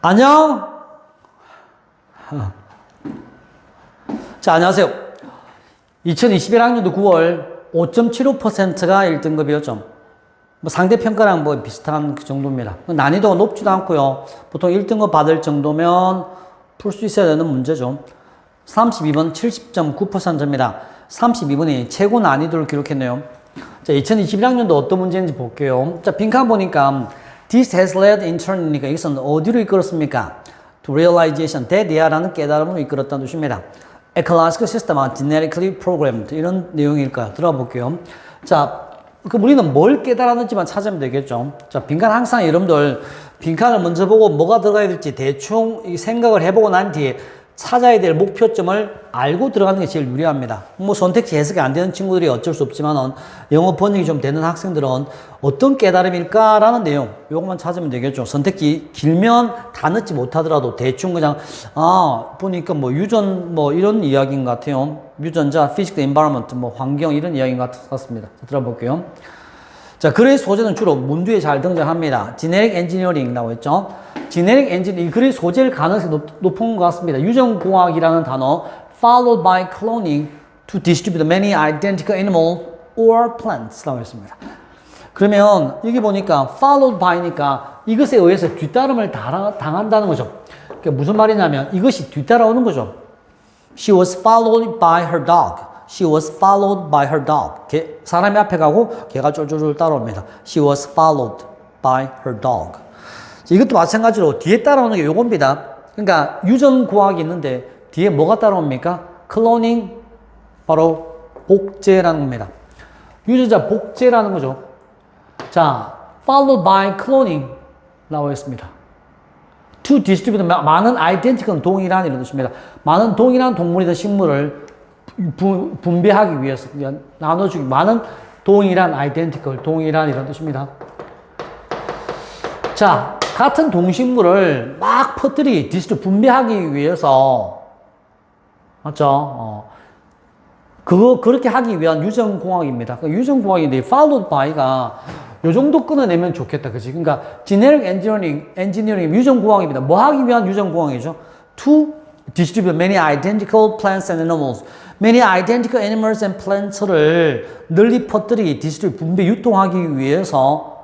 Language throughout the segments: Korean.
안녕. 자, 안녕하세요. 2021학년도 9월 5.75%가 1등급이었죠. 뭐 상대평가랑 뭐 비슷한 그 정도입니다. 난이도가 높지도 않고요. 보통 1등급 받을 정도면 풀 수 있어야 되는 문제죠. 32번 70.9%입니다. 32번이 최고 난이도를 기록했네요. 자, 2021학년도 어떤 문제인지 볼게요. 자, 빈칸 보니까 This has led in turn이니까 이것은 어디로 이끌었습니까? To realization, 대대하라는 깨달음으로 이끌었다는 뜻입니다. Ecological system are genetically programmed. 이런 내용일까요? 들어볼게요. 자, 그 우리는 뭘 깨달았는지만 찾으면 되겠죠. 자, 빈칸 항상 여러분들 빈칸을 먼저 보고 뭐가 들어가야 될지 대충 생각을 해보고 난 뒤에 찾아야 될 목표점을 알고 들어가는 게 제일 유리합니다. 뭐 선택지 해석이 안 되는 친구들이 어쩔 수 없지만은 영어 번역이 좀 되는 학생들은 어떤 깨달음일까라는 내용 요것만 찾으면 되겠죠. 선택지 길면 다 넣지 못하더라도 대충 그냥 보니까 뭐 유전 뭐 이런 이야기인 것 같아요. 유전자, physical environment 뭐 환경 이런 이야기인 것 같습니다. 들어볼게요. 자, 글의 소재는 주로 문두에 잘 등장합니다. Genetic Engineering이라고 했죠. Genetic Engineering, 이 글의 소재일 가능성이 높은 것 같습니다. 유전공학이라는 단어, followed by cloning to distribute many identical animals or plants라고 했습니다. 그러면 여기 보니까 followed by니까 이것에 의해서 뒤따름을 당한다는 거죠. 그게 무슨 말이냐면 이것이 뒤따라오는 거죠. She was followed by her dog. She was followed by her dog. 사람이 앞에 가고 걔가 쫄쫄쫄 따라옵니다. She was followed by her dog. 이것도 마찬가지로 뒤에 따라오는 게 요겁니다. 그러니까 유전공학이 있는데 뒤에 뭐가 따라옵니까? 클로닝, 바로 복제라는 겁니다. 유전자 복제라는 거죠. 자, followed by cloning 라고 했습니다. To distribute, 많은 identical은 동일한 이런 뜻입니다. 많은 동일한 동물이든 식물을 분배하기 위해서, 나눠주기, 많은 동일한 identical, 동일한 이런 뜻입니다. 자, 같은 동식물을 막 퍼뜨리, 분배하기 위해서, 맞죠? 그렇게 하기 위한 유전공학입니다. 그러니까 유전공학인데, followed by가 요 정도 끊어내면 좋겠다. 그치? 그러니까, genetic engineering, 유전공학입니다. 뭐 하기 위한 유전공학이죠? To distribute many identical plants and animals. many identical animals and plants를 널리 퍼뜨리기, 분배, 유통하기 위해서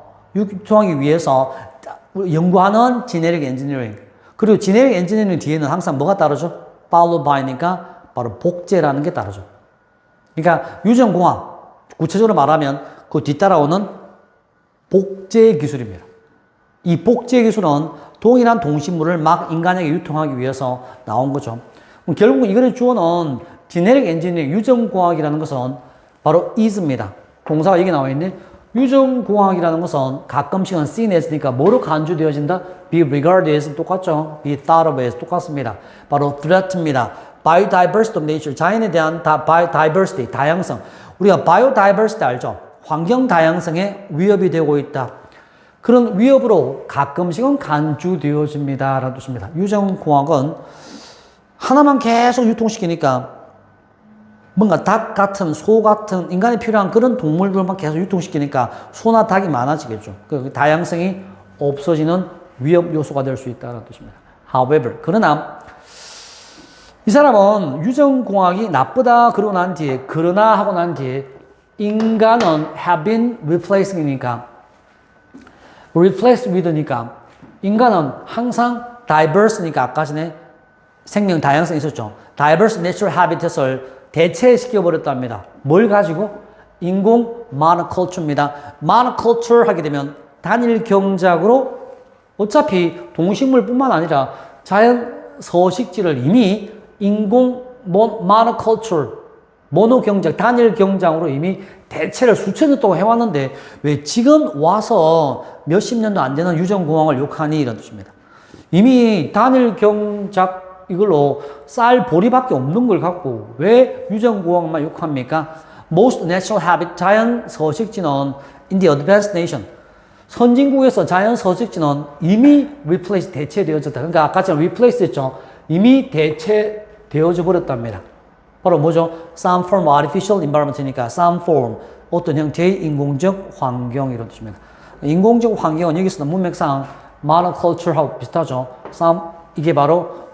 연구하는 genetic engineering. 그리고 genetic engineering 뒤에는 항상 뭐가 따르죠? followed by니까 바로 복제라는 게 따르죠. 그러니까 유전공학, 구체적으로 말하면 그 뒤따라오는 복제 기술입니다. 이 복제 기술은 동일한 동식물을 막 인간에게 유통하기 위해서 나온 거죠. 결국 이거의 주어는 genetic engineering, 유전공학이라는 것은 바로 is입니다. 동사가 여기 나와 있네. 유전공학이라는 것은 가끔씩은 seen as니까 뭐로 간주되어진다? be regarded as 똑같죠. be thought of as 똑같습니다. 바로 threat입니다. biodiversity of nature, 자연에 대한 biodiversity, 다양성. 우리가 biodiversity 알죠? 환경 다양성에 위협이 되고 있다. 그런 위협으로 가끔씩은 간주되어집니다. 라는 뜻입니다. 유전공학은 하나만 계속 유통시키니까 뭔가 닭 같은, 소 같은, 인간에 필요한 그런 동물들만 계속 유통시키니까 소나 닭이 많아지겠죠. 그 다양성이 없어지는 위협 요소가 될 수 있다는 뜻입니다. However, 그러나 이 사람은 유전공학이 나쁘다 그러고 난 뒤에, 그러나 하고 난 뒤에 인간은 have been replacing이니까 replace with니까 인간은 항상 diverse니까 아까 전에 생명 다양성이 있었죠. diverse natural habitat을 대체시켜버렸답니다. 뭘 가지고? 인공 monoculture입니다. monoculture 하게 되면 단일 경작으로 어차피 동식물뿐만 아니라 자연 서식지를 이미 인공 monoculture, 모노경작, 단일 경작으로 이미 대체를 수천 년 동안 해왔는데 왜 지금 와서 몇십 년도 안 되는 유전공학을 욕하니? 이런 뜻입니다. 이미 단일 경작 이걸로 쌀 보리밖에 없는 걸 갖고 왜 유전공학만 욕합니까? Most natural habit, 자연 서식지는 in the advanced nation, 선진국에서 자연 서식지는 이미 replace, 대체되어졌다. 그러니까 아까처럼 replace 했죠. 이미 대체되어져 버렸답니다. 바로 뭐죠? Some form of artificial environment이니까 some form, 어떤 형태의 인공적 환경 이런 뜻입니다. 인공적 환경은 여기서는 문맥상 monoculture하고 비슷하죠. 이게 바로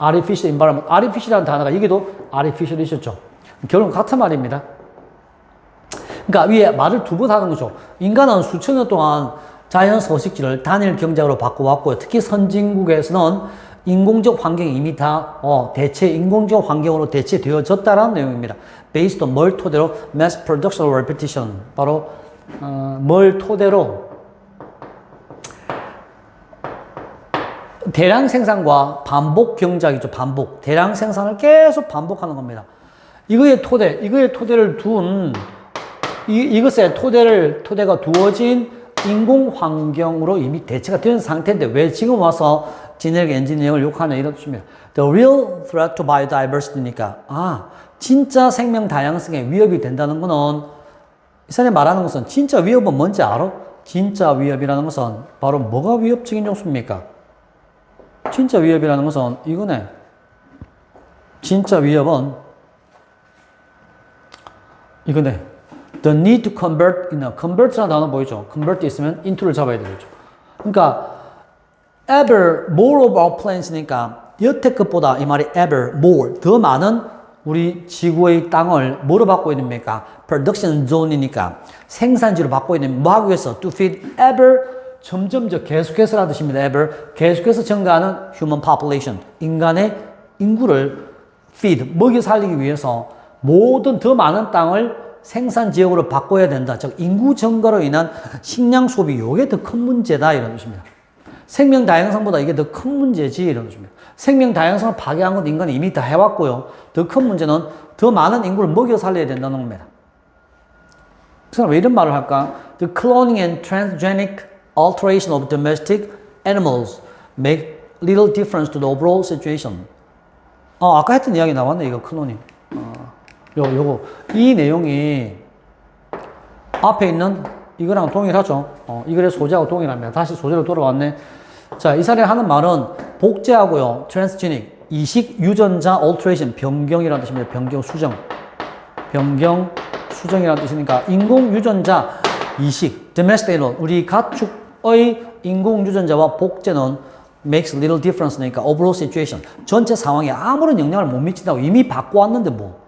artificial environment. artificial이라는 단어가 여기도 artificial 있었죠. 결론 같은 말입니다. 그러니까 위에 말을 두 번 하는 거죠. 인간은 수천 년 동안 자연 서식지를 단일 경작으로 바꿔왔고요. 특히 선진국에서는 인공적 환경이 이미 다 인공적 환경으로 대체되어졌다는 내용입니다. Based on 뭘 토대로? Mass production repetition. 바로 뭘 토대로? 대량 생산과 반복 경작이죠. 반복. 대량 생산을 계속 반복하는 겁니다. 이거의 토대를 둔 이것의 토대가 두어진 인공 환경으로 이미 대체가 된 상태인데 왜 지금 와서 지네릭 엔지니어링을 욕하냐 이런 뜻입니다. The real threat to biodiversity니까 진짜 생명 다양성에 위협이 된다는 거는 이 사람이 말하는 것은 진짜 위협은 뭔지 알아? 진짜 위협이라는 것은 바로 뭐가 위협적인 요소입니까? 진짜 위협이라는 것은 이거네. 진짜 위협은 이거네. The need to convert, convert라는 단어 보이죠? convert 있으면 into를 잡아야 되겠죠. 그러니까 ever more of our planes니까 여태껏보다 이 말이 ever more 더 많은 우리 지구의 땅을 뭐로 바꿔야 됩니까? production zone이니까 생산지로 바꿔야 됩니다. 뭐 하기 위해서? to feed ever 점점 계속해서라는 뜻입니다. ever 계속해서 증가하는 human population 인간의 인구를 feed 먹여 살리기 위해서 모든 더 많은 땅을 생산 지역으로 바꿔야 된다. 즉 인구 증가로 인한 식량 소비 이게 더 큰 문제다 이런 뜻입니다. 생명 다양성보다 이게 더 큰 문제지 이런 뜻입니다. 생명 다양성을 파괴한 건 인간이 이미 다 해왔고요. 더 큰 문제는 더 많은 인구를 먹여 살려야 된다는 겁니다. 그래서 왜 이런 말을 할까? The cloning and transgenic alteration of domestic animals make little difference to the overall situation. 아까 했던 이야기 나왔네 이거 클로닝. 이 내용이 앞에 있는 이거랑 동일하죠. 이 글의 소재하고 동일합니다. 다시 소재로 돌아왔네. 자, 이 사람이 하는 말은 복제하고요. transgenic, 이식 유전자 alteration, 변경이라는 뜻입니다. 변경, 수정. 변경, 수정이라는 뜻이니까 인공 유전자 이식, domestic animal, 우리 가축의 인공 유전자와 복제는 makes little difference니까 overall situation, 전체 상황에 아무런 영향을 못 미친다고 이미 바꿔왔는데 뭐.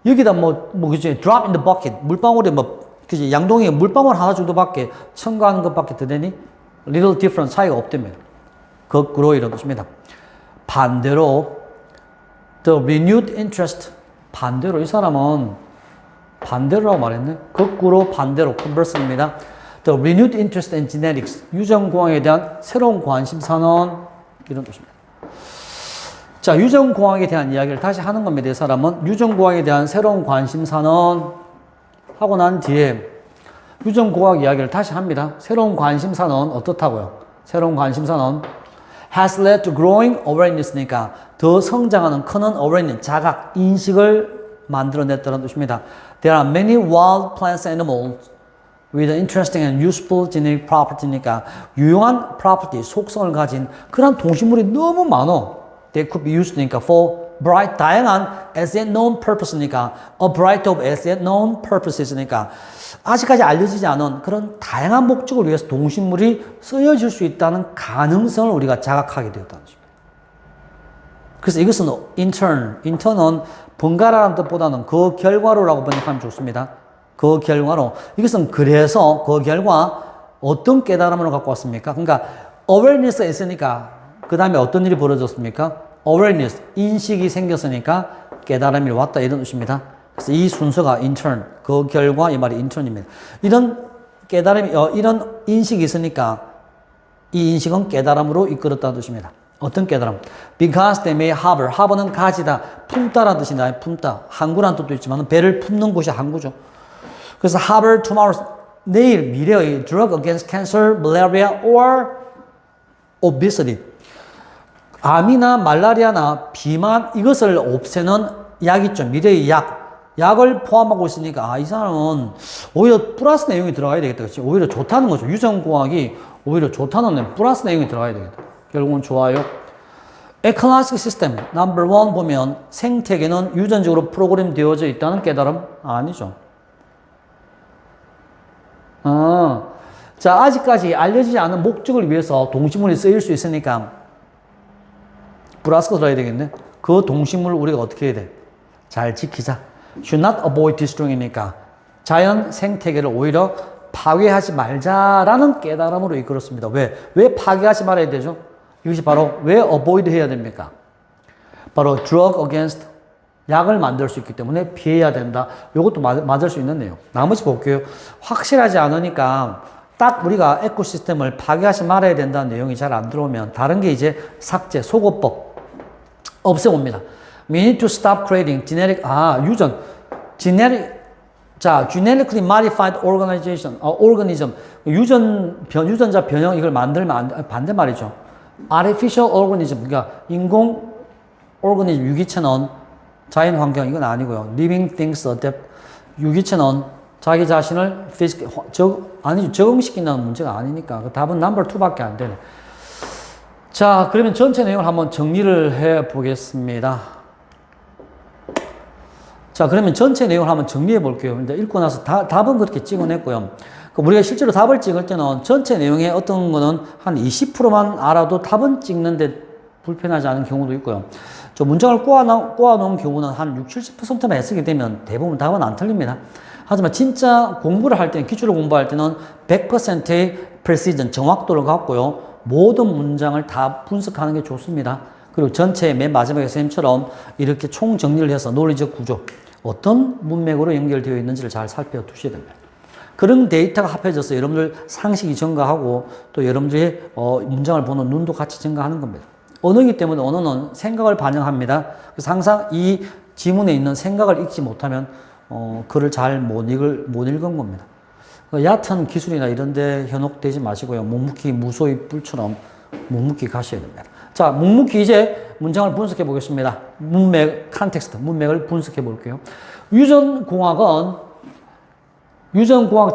여기다 그치, drop in the bucket, 물방울에 그치, 양동이에 물방울 하나 정도밖에 첨가하는 것밖에 더 되니? little difference, 차이가 없다며. 거꾸로 이런 뜻입니다. 반대로, the renewed interest, 반대로, 이 사람은 반대로라고 말했네. 거꾸로 반대로, converse입니다. The renewed interest in genetics, 유전공학에 대한 새로운 관심사는 이런 뜻입니다. 자, 유전공학에 대한 이야기를 다시 하는 겁니다. 이 사람은 유전공학에 대한 새로운 관심사는 하고 난 뒤에 유전공학 이야기를 다시 합니다. 새로운 관심사는 어떻다고요? 새로운 관심사는 has led to growing awareness니까 더 성장하는 크는 awareness, 자각, 인식을 만들어냈다는 뜻입니다. There are many wild plants and animals with interesting and useful genetic property니까 유용한 property, 속성을 가진 그런 동식물이 너무 많아. They could be used니까 for bright, 다양한 as yet known purpose니까 a variety of as yet known purposes니까 아직까지 알려지지 않은 그런 다양한 목적을 위해서 동식물이 쓰여질 수 있다는 가능성을 우리가 자각하게 되었다는 것입니다. 그래서 이것은 intern은 번갈아라는 뜻보다는 그 결과로라고 번역하면 좋습니다. 그 결과로. 이것은 그래서 그 결과 어떤 깨달음을 갖고 왔습니까? 그러니까 awareness가 있으니까 그 다음에 어떤 일이 벌어졌습니까? awareness, 인식이 생겼으니까 깨달음이 왔다 이런 뜻입니다. 그래서 이 순서가 intern, 그 결과 이 말이 intern입니다. 이런 깨달음이, 이런 인식이 있으니까 이 인식은 깨달음으로 이끌었다는 뜻입니다. 어떤 깨달음? Because they may harbor, harbor는 가지다, 품다라는 뜻이다. 품다. 항구라는 뜻도 있지만 배를 품는 곳이 항구죠. 그래서 harbor tomorrow, 내일 미래의 drug against cancer, malaria or obesity. 암이나 말라리아나 비만 이것을 없애는 약 있죠. 미래의 약을 포함하고 있으니까 이 사람은 오히려 플러스 내용이 들어가야 되겠다. 그치? 오히려 좋다는 거죠. 유전공학이 오히려 좋다는 플러스 내용이 들어가야 되겠다. 결국은 좋아요. Ecological system number 1 보면 생태계는 유전적으로 프로그램 되어져 있다는 깨달음 아니죠. 자, 아직까지 알려지지 않은 목적을 위해서 동식물이 쓰일 수 있으니까 플러스가 들어야 되겠네. 그 동식물을 우리가 어떻게 해야 돼? 잘 지키자. Should not avoid destroying이니까 자연 생태계를 오히려 파괴하지 말자라는 깨달음으로 이끌었습니다. 왜? 왜 파괴하지 말아야 되죠? 이것이 바로 왜 avoid 해야 됩니까? 바로 drug against 약을 만들 수 있기 때문에 피해야 된다. 이것도 맞을 수 있는 내용. 나머지 볼게요. 확실하지 않으니까 딱 우리가 에코시스템을 파괴하지 말아야 된다는 내용이 잘 안 들어오면 다른 게 이제 삭제, 속어법 없애봅니다. We need to stop creating 유전, genetically modified organism, 유전자 변형 이걸 만들면 반대말이죠. artificial organism, 그러니까 인공 오르가니즘, 유기체는 자연 환경 이건 아니고요. living things adapt, 유기체는 자기 자신을 적응시킨다는 문제가 아니니까 그 답은 넘버 2밖에 안 되네. 자, 그러면 전체 내용을 한번 정리를 해 보겠습니다. 자, 그러면 전체 내용을 한번 정리해 볼게요. 이제 읽고 나서 답은 그렇게 찍어냈고요. 우리가 실제로 답을 찍을 때는 전체 내용의 어떤 거는 한 20%만 알아도 답은 찍는데 불편하지 않은 경우도 있고요. 저 문장을 꼬아놓은 경우는 한 60, 70%만 해석이 되면 대부분 답은 안 틀립니다. 하지만 진짜 공부를 할 때는, 기출을 공부할 때는 100%의 precision, 정확도를 갖고요. 모든 문장을 다 분석하는 게 좋습니다. 그리고 전체 맨 마지막에 선생님처럼 이렇게 총 정리를 해서 논리적 구조, 어떤 문맥으로 연결되어 있는지를 잘 살펴두셔야 됩니다. 그런 데이터가 합해져서 여러분들 상식이 증가하고 또 여러분들의 문장을 보는 눈도 같이 증가하는 겁니다. 언어이기 때문에 언어는 생각을 반영합니다. 그래서 항상 이 지문에 있는 생각을 읽지 못하면 글을 잘 못 읽은 겁니다. 얕은 기술이나 이런 데 현혹되지 마시고요. 묵묵히 무소의 뿔처럼 묵묵히 가셔야 됩니다. 자, 묵묵히 이제 문장을 분석해 보겠습니다. 문맥을 분석해 볼게요. 유전공학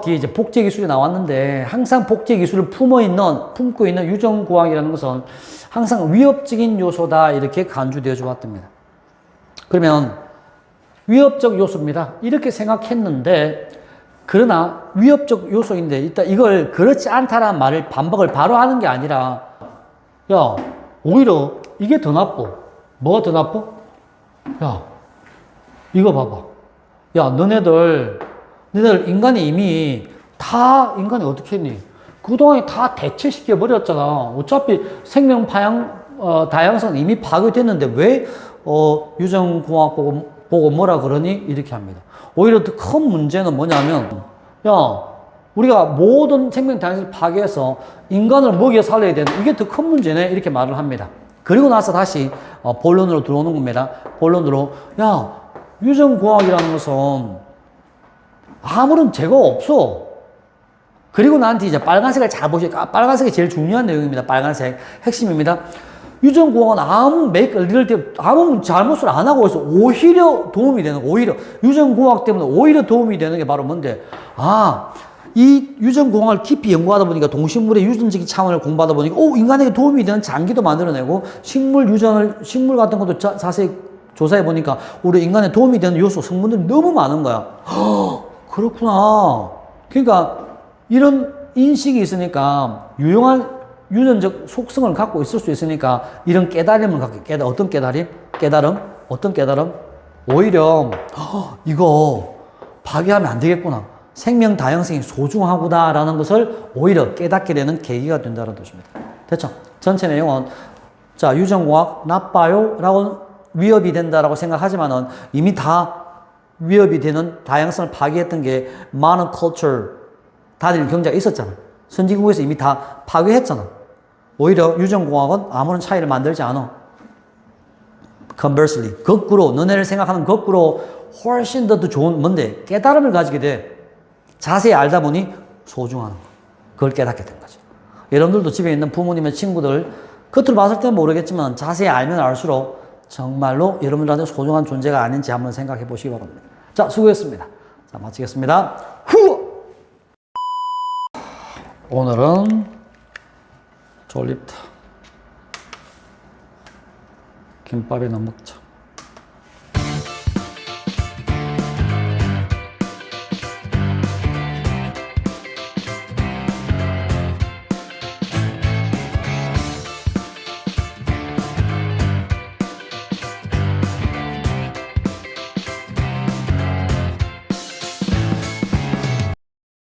뒤에 이제 복제기술이 나왔는데 항상 복제기술을 품고 있는 유전공학이라는 것은 항상 위협적인 요소다 이렇게 간주되어 주었답니다. 그러면 위협적 요소입니다. 이렇게 생각했는데 그러나 위협적 요소인데 일단 이걸 그렇지 않다라는 말을 반박을 바로 하는 게 아니라 야 오히려 이게 더 나빠. 뭐가 더 나빠? 야 이거 봐봐. 야 너네들 인간이 이미 인간이 어떻게 했니? 그동안 다 대체시켜 버렸잖아. 어차피 생명 다양성은 이미 파괴됐는데 왜 유전공학 보고 뭐라 그러니? 이렇게 합니다. 오히려 더 큰 문제는 뭐냐면 우리가 모든 생명 다양성을 파괴해서 인간을 먹여 살려야 되는 이게 더 큰 문제네 이렇게 말을 합니다. 그리고 나서 다시 본론으로 들어오는 겁니다. 본론으로 유전공학이라는 것은 아무런 죄가 없어. 그리고 나한테 이제 빨간색을 잘 보시니까 빨간색이 제일 중요한 내용입니다. 빨간색 핵심입니다. 유전공학은 아무 잘못을 안 하고 있어. 오히려 도움이 되는 오히려 유전공학 때문에 오히려 도움이 되는 게 바로 뭔데? 이 유전공학을 깊이 연구하다 보니까 동식물의 유전적인 차원을 공부하다 보니까 인간에게 도움이 되는 장기도 만들어내고 식물 같은 것도 자세히 조사해 보니까 우리 인간에 도움이 되는 요소 성분들이 너무 많은 거야. 그렇구나. 그러니까 이런 인식이 있으니까 유용한 유전적 속성을 갖고 있을 수 있으니까 이런 깨달음을 갖게 어떤 깨달음? 오히려 이거 파괴하면 안 되겠구나. 생명 다양성이 소중하구나라는 것을 오히려 깨닫게 되는 계기가 된다는 뜻입니다. 됐죠? 전체 내용은 유전공학 나빠요? 라고 위협이 된다라고 생각하지만은 이미 다 위협이 되는 다양성을 파괴했던 게 많은 다들 경제가 있었잖아. 선진국에서 이미 다 파괴했잖아. 오히려 유전공학은 아무런 차이를 만들지 않아. Conversely, 거꾸로 너네를 생각하는 거꾸로 훨씬 더 좋은 뭔데? 깨달음을 가지게 돼. 자세히 알다 보니 소중한 거. 그걸 깨닫게 된 거죠. 여러분들도 집에 있는 부모님의 친구들 겉으로 봤을 때는 모르겠지만 자세히 알면 알수록 정말로 여러분들한테 소중한 존재가 아닌지 한번 생각해 보시기 바랍니다. 자, 수고했습니다. 자, 마치겠습니다. 오늘은 졸립다. 김밥이나 먹자.